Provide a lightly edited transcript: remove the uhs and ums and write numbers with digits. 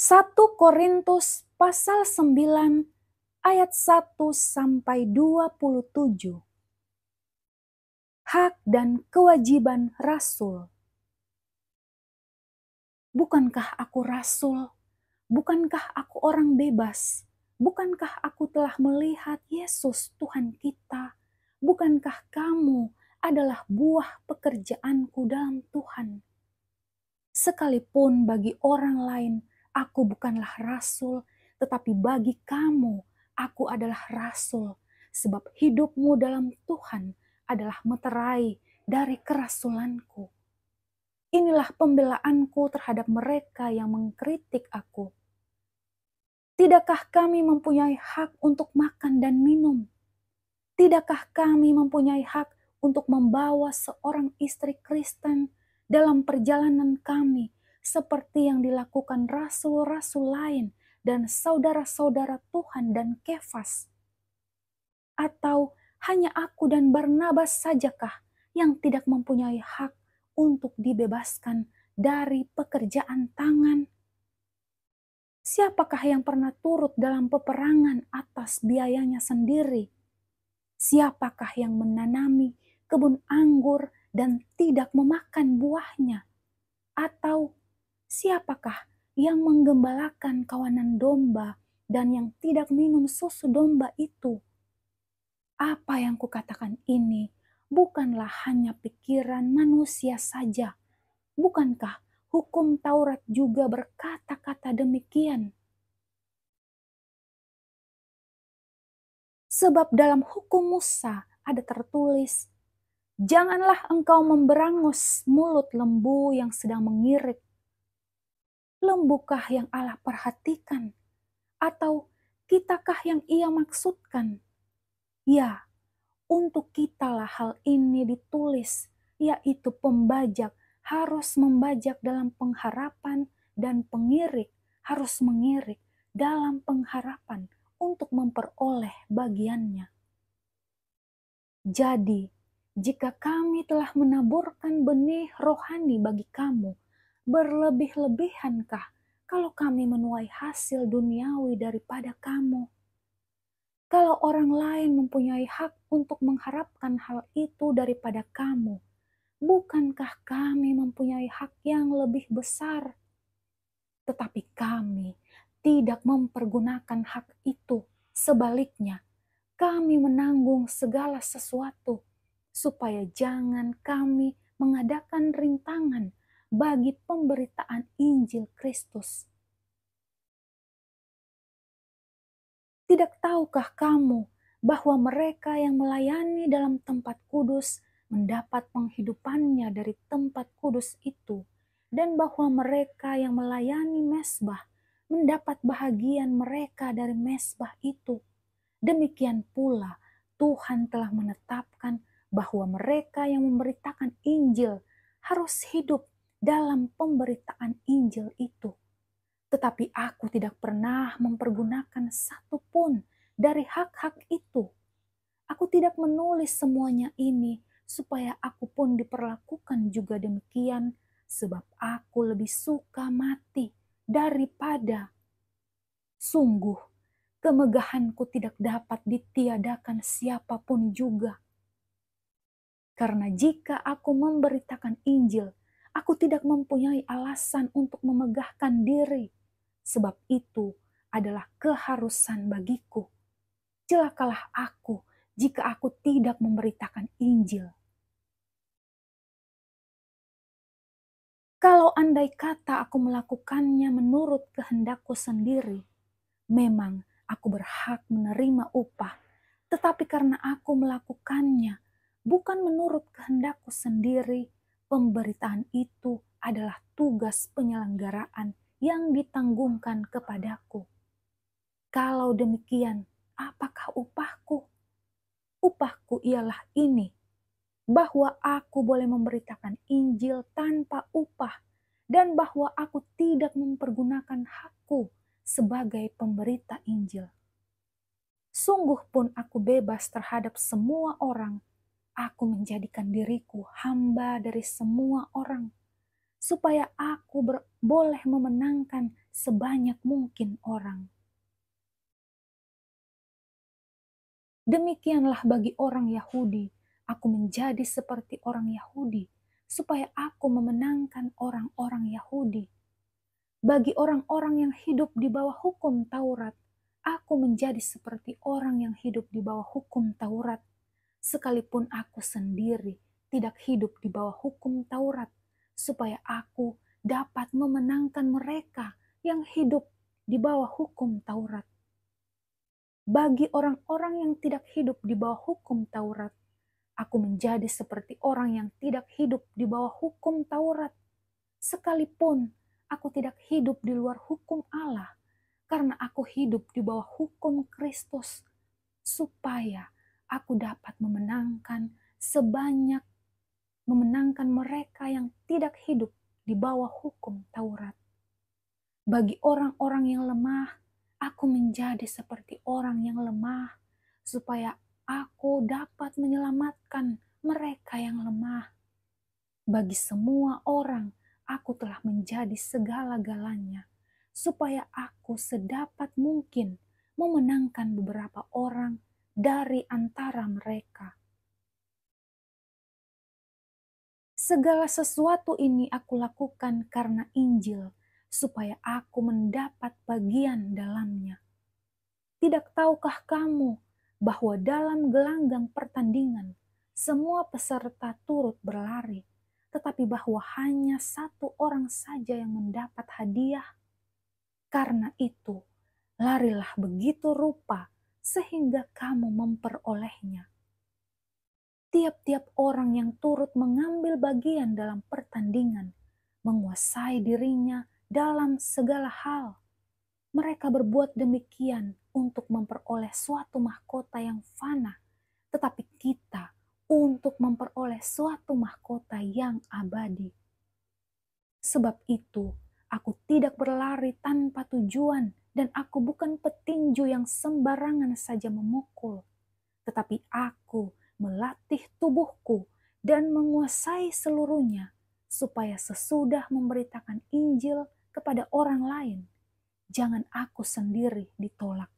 1 Korintus pasal 9 ayat 1 sampai 27. Hak dan kewajiban rasul. Bukankah aku rasul? Bukankah aku orang bebas? Bukankah aku telah melihat Yesus Tuhan kita? Bukankah kamu adalah buah pekerjaanku dalam Tuhan? Sekalipun bagi orang lain aku bukanlah rasul, tetapi bagi kamu aku adalah rasul, sebab hidupmu dalam Tuhan adalah meterai dari kerasulanku. Inilah pembelaanku terhadap mereka yang mengkritik aku. Tidakkah kami mempunyai hak untuk makan dan minum? Tidakkah kami mempunyai hak untuk membawa seorang istri Kristen dalam perjalanan kami seperti yang dilakukan rasul-rasul lain dan saudara-saudara Tuhan dan Kefas? Atau hanya aku dan Barnabas sajakah yang tidak mempunyai hak untuk dibebaskan dari pekerjaan tangan? Siapakah yang pernah turut dalam peperangan atas biayanya sendiri? Siapakah yang menanami kebun anggur dan tidak memakan buahnya? Atau siapakah yang menggembalakan kawanan domba dan yang tidak minum susu domba itu? Apa yang kukatakan ini bukanlah hanya pikiran manusia saja. Bukankah hukum Taurat juga berkata-kata demikian? Sebab dalam hukum Musa ada tertulis, janganlah engkau memberangus mulut lembu yang sedang mengirit. Lembukah yang Allah perhatikan? Atau kitakah yang ia maksudkan? Ya, untuk kitalah hal ini ditulis, yaitu pembajak harus membajak dalam pengharapan dan pengirik harus mengirik dalam pengharapan untuk memperoleh bagiannya. Jadi, jika kami telah menaburkan benih rohani bagi kamu, berlebih-lebihankah kalau kami menuai hasil duniawi daripada kamu? Kalau orang lain mempunyai hak untuk mengharapkan hal itu daripada kamu, bukankah kami mempunyai hak yang lebih besar? Tetapi kami tidak mempergunakan hak itu. Sebaliknya, kami menanggung segala sesuatu, supaya jangan kami mengadakan rintangan bagi pemberitaan Injil Kristus. Tidak tahukah kamu bahwa mereka yang melayani dalam tempat kudus mendapat penghidupannya dari tempat kudus itu, dan bahwa mereka yang melayani mezbah mendapat bahagian mereka dari mezbah itu? Demikian pula Tuhan telah menetapkan bahwa mereka yang memberitakan Injil harus hidup dalam pemberitaan Injil itu. Tetapi aku tidak pernah mempergunakan satu pun dari hak-hak itu. Aku tidak menulis semuanya ini supaya aku pun diperlakukan juga demikian, sebab aku lebih suka mati daripada. Sungguh, kemegahanku tidak dapat ditiadakan siapapun juga. Karena jika aku memberitakan Injil, aku tidak mempunyai alasan untuk memegahkan diri, sebab itu adalah keharusan bagiku. Celakalah aku jika aku tidak memberitakan Injil. Kalau andai kata aku melakukannya menurut kehendakku sendiri, memang aku berhak menerima upah. Tetapi karena aku melakukannya bukan menurut kehendakku sendiri, pemberitaan itu adalah tugas penyelenggaraan yang ditanggungkan kepadaku. Kalau demikian, apakah upahku? Upahku ialah ini, bahwa aku boleh memberitakan Injil tanpa upah, dan bahwa aku tidak mempergunakan hakku sebagai pemberita Injil. Sungguh pun aku bebas terhadap semua orang. Aku menjadikan diriku hamba dari semua orang, supaya aku boleh memenangkan sebanyak mungkin orang. Demikianlah bagi orang Yahudi, aku menjadi seperti orang Yahudi, supaya aku memenangkan orang-orang Yahudi. Bagi orang-orang yang hidup di bawah hukum Taurat, aku menjadi seperti orang yang hidup di bawah hukum Taurat, sekalipun aku sendiri tidak hidup di bawah hukum Taurat, supaya aku dapat memenangkan mereka yang hidup di bawah hukum Taurat. Bagi orang-orang yang tidak hidup di bawah hukum Taurat, aku menjadi seperti orang yang tidak hidup di bawah hukum Taurat, sekalipun aku tidak hidup di luar hukum Allah, karena aku hidup di bawah hukum Kristus, supaya aku dapat memenangkan mereka yang tidak hidup di bawah hukum Taurat. Bagi orang-orang yang lemah, aku menjadi seperti orang yang lemah, supaya aku dapat menyelamatkan mereka yang lemah. Bagi semua orang, aku telah menjadi segala-galanya, supaya aku sedapat mungkin memenangkan beberapa orang dari antara mereka. Segala sesuatu ini aku lakukan karena Injil, supaya aku mendapat bagian dalamnya. Tidak tahukah kamu bahwa dalam gelanggang pertandingan, semua peserta turut berlari, tetapi bahwa hanya satu orang saja yang mendapat hadiah? Karena itu, larilah begitu rupa sehingga kamu memperolehnya. Tiap-tiap orang yang turut mengambil bagian dalam pertandingan menguasai dirinya dalam segala hal. Mereka berbuat demikian untuk memperoleh suatu mahkota yang fana, tetapi kita untuk memperoleh suatu mahkota yang abadi. Sebab itu, aku tidak berlari tanpa tujuan dan aku bukan petinju yang sembarangan saja memukul, tetapi aku melatih tubuhku dan menguasai seluruhnya, supaya sesudah memberitakan Injil kepada orang lain, jangan aku sendiri ditolak.